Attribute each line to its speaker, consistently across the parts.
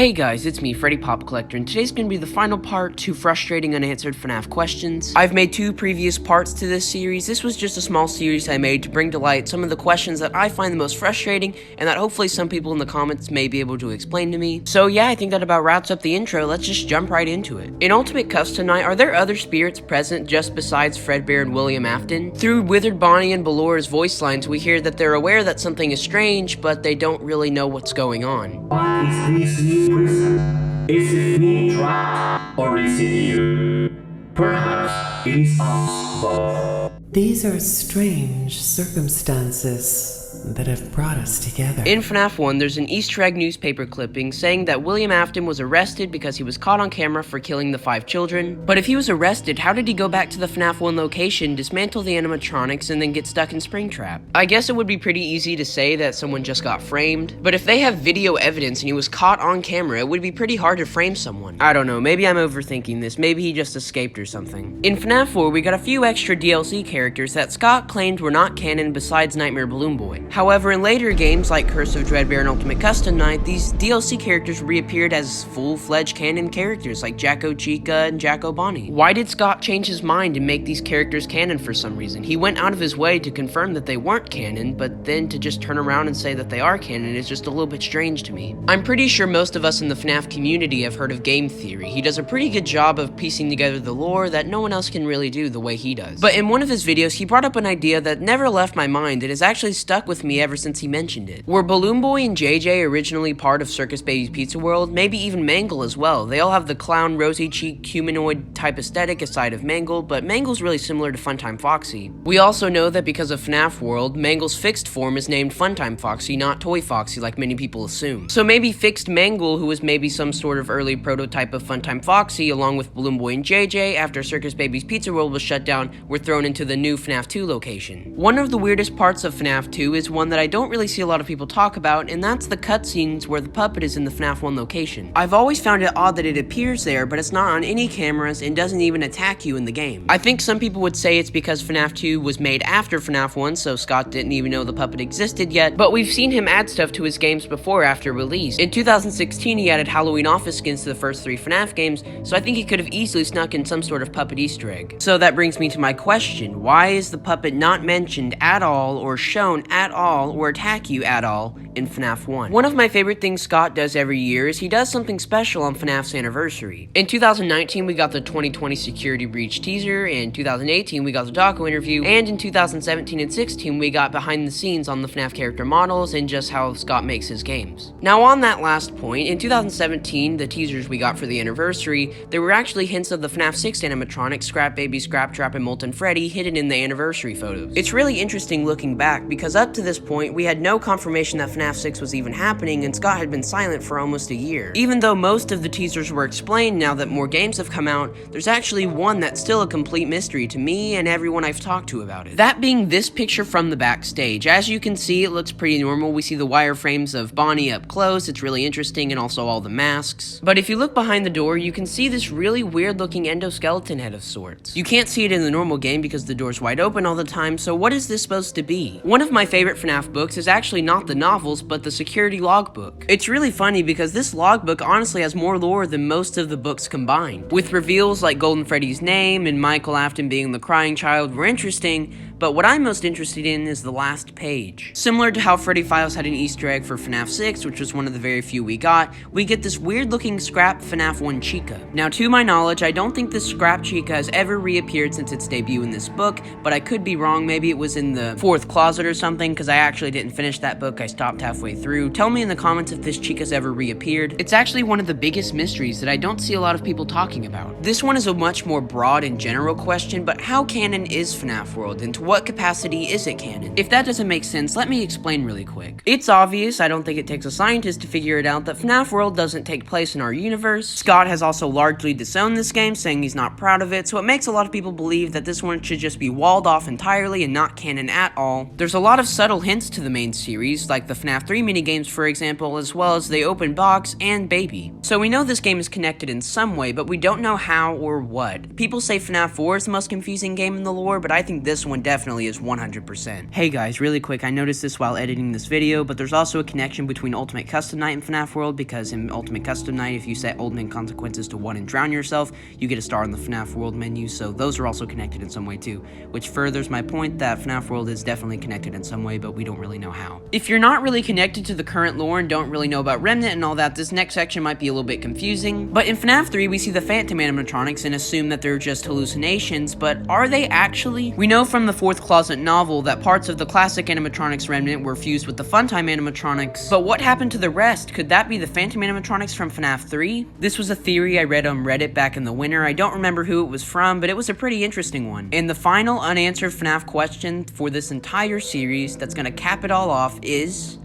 Speaker 1: Hey guys, it's me, Freddy Pop Collector, and today's gonna be the final part to frustrating unanswered FNAF questions. I've made 2 previous parts to this series. This was just a small series I made to bring to light some of the questions that I find the most frustrating, and that hopefully some people in the comments may be able to explain to me. So yeah, I think that about wraps up the intro. Let's just jump right into it. In Ultimate Custom Night, are there other spirits present just besides Fredbear and William Afton? Through Withered Bonnie and Ballura's voice lines, we hear that they're aware that something is strange, but they don't really know what's going on.
Speaker 2: What is this new prison? Is it me trapped, or is it you? Perhaps it is us both.
Speaker 3: These are strange circumstances that have brought us together.
Speaker 1: In FNAF 1, there's an Easter egg newspaper clipping saying that William Afton was arrested because he was caught on camera for killing the 5 children. But if he was arrested, how did he go back to the FNAF 1 location, dismantle the animatronics, and then get stuck in Springtrap? I guess it would be pretty easy to say that someone just got framed, but if they have video evidence and he was caught on camera, it would be pretty hard to frame someone. I don't know, maybe I'm overthinking this, maybe he just escaped or something. In FNAF 4, we got a few extra DLC characters that Scott claimed were not canon besides Nightmare Balloon Boy. However, in later games like Curse of Dreadbear and Ultimate Custom Night, these DLC characters reappeared as full-fledged canon characters like Jacko Chica and Jacko Bonnie. Why did Scott change his mind and make these characters canon for some reason? He went out of his way to confirm that they weren't canon, but then to just turn around and say that they are canon is just a little bit strange to me. I'm pretty sure most of us in the FNAF community have heard of game theory. He does a pretty good job of piecing together the lore that no one else can really do the way he does. But in one of his videos, he brought up an idea that never left my mind and has actually stuck with me ever since he mentioned it. Were Balloon Boy and JJ originally part of Circus Baby's Pizza World? Maybe even Mangle as well. They all have the clown, rosy-cheeked, humanoid type aesthetic aside of Mangle, but Mangle's really similar to Funtime Foxy. We also know that because of FNAF World, Mangle's fixed form is named Funtime Foxy, not Toy Foxy like many people assume. So maybe fixed Mangle, who was maybe some sort of early prototype of Funtime Foxy, along with Balloon Boy and JJ, after Circus Baby's Pizza World was shut down, were thrown into the new FNAF 2 location. One of the weirdest parts of FNAF 2 is one that I don't really see a lot of people talk about, and that's the cutscenes where the puppet is in the FNAF 1 location. I've always found it odd that it appears there, but it's not on any cameras and doesn't even attack you in the game. I think some people would say it's because FNAF 2 was made after FNAF 1, so Scott didn't even know the puppet existed yet, but we've seen him add stuff to his games before after release. In 2016, he added Halloween office skins to the first 3 FNAF games, so I think he could have easily snuck in some sort of puppet Easter egg. So that brings me to my question: why is the puppet not mentioned at all, or shown at all, or attack you at all in FNAF 1? One of my favorite things Scott does every year is he does something special on FNAF's anniversary. In 2019, we got the 2020 security breach teaser, in 2018, we got the Daco interview, and in 2017 and 16, we got behind the scenes on the FNAF character models and just how Scott makes his games. Now on that last point, in 2017, the teasers we got for the anniversary, there were actually hints of the FNAF 6 animatronics, Scrap Baby, Scrap Trap, and Molten Freddy hidden in the anniversary photos. It's really interesting looking back, because up to this point, we had no confirmation that FNAF 6 was even happening, and Scott had been silent for almost a year. Even though most of the teasers were explained now that more games have come out, there's actually one that's still a complete mystery to me and everyone I've talked to about it. That being this picture from the backstage. As you can see, it looks pretty normal. We see the wireframes of Bonnie up close. It's really interesting, and also all the masks. But if you look behind the door, you can see this really weird looking endoskeleton head of sorts. You can't see it in the normal game because the door's wide open all the time, so what is this supposed to be? One of my favorite FNAF books is actually not the novels, but the security logbook. It's really funny because this logbook honestly has more lore than most of the books combined. With reveals like Golden Freddy's name and Michael Afton being the crying child were interesting, but what I'm most interested in is the last page. Similar to how Freddy Files had an Easter egg for FNAF 6, which was one of the very few we got, we get this weird looking scrap FNAF 1 Chica. Now to my knowledge, I don't think this scrap Chica has ever reappeared since its debut in this book, but I could be wrong. Maybe it was in the 4th closet or something, because I actually didn't finish that book. I stopped halfway through. Tell me in the comments if this Chica's ever reappeared. It's actually one of the biggest mysteries that I don't see a lot of people talking about. This one is a much more broad and general question, but how canon is FNAF World, and to what capacity is it canon? If that doesn't make sense, let me explain really quick. It's obvious, I don't think it takes a scientist to figure it out, that FNAF World doesn't take place in our universe. Scott has also largely disowned this game, saying he's not proud of it, so it makes a lot of people believe that this one should just be walled off entirely and not canon at all. There's a lot of subtle hints to the main series, like the FNAF 3 minigames for example, as well as the open box and Baby. So we know this game is connected in some way, but we don't know how or what. People say FNAF 4 is the most confusing game in the lore, but I think this one definitely definitely is 100%. Hey guys, really quick, I noticed this while editing this video, but there's also a connection between Ultimate Custom Night and FNAF World, because in Ultimate Custom Night, if you set ultimate consequences to 1 and drown yourself, you get a star in the FNAF World menu, so those are also connected in some way too, which furthers my point that FNAF World is definitely connected in some way, but we don't really know how. If you're not really connected to the current lore and don't really know about Remnant and all that, this next section might be a little bit confusing, but in FNAF 3, we see the Phantom animatronics and assume that they're just hallucinations, but are they actually? We know from the Fourth Closet novel that parts of the classic animatronics Remnant were fused with the Funtime animatronics, but what happened to the rest? Could that be the Phantom animatronics from FNAF 3? This was a theory I read on Reddit back in the winter. I don't remember who it was from, but it was a pretty interesting one. And the final unanswered FNAF question for this entire series that's gonna cap it all off is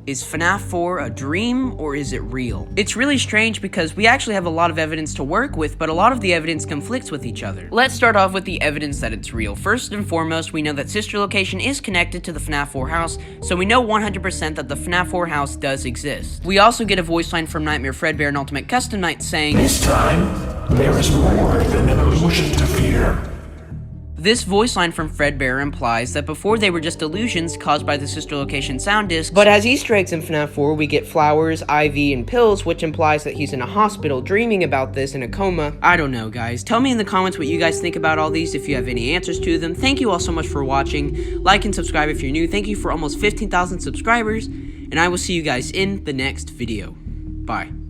Speaker 1: FNAF 4 a dream or is it real? It's really strange because we actually have a lot of evidence to work with, but a lot of the evidence conflicts with each other. Let's start off with the evidence that it's real. First and foremost, we know that Sister Location is connected to the FNAF 4 house, so we know 100% that the FNAF 4 house does exist. We also get a voice line from Nightmare Fredbear and Ultimate Custom Night saying,
Speaker 4: "This time, there is more than an illusion to fear."
Speaker 1: This voice line from Fredbear implies that before they were just illusions caused by the Sister Location sound discs, but as Easter eggs in FNAF 4, we get flowers, IV, and pills, which implies that he's in a hospital dreaming about this in a coma. I don't know, guys. Tell me in the comments what you guys think about all these, if you have any answers to them. Thank you all so much for watching. Like and subscribe if you're new. Thank you for almost 15,000 subscribers, and I will see you guys in the next video. Bye.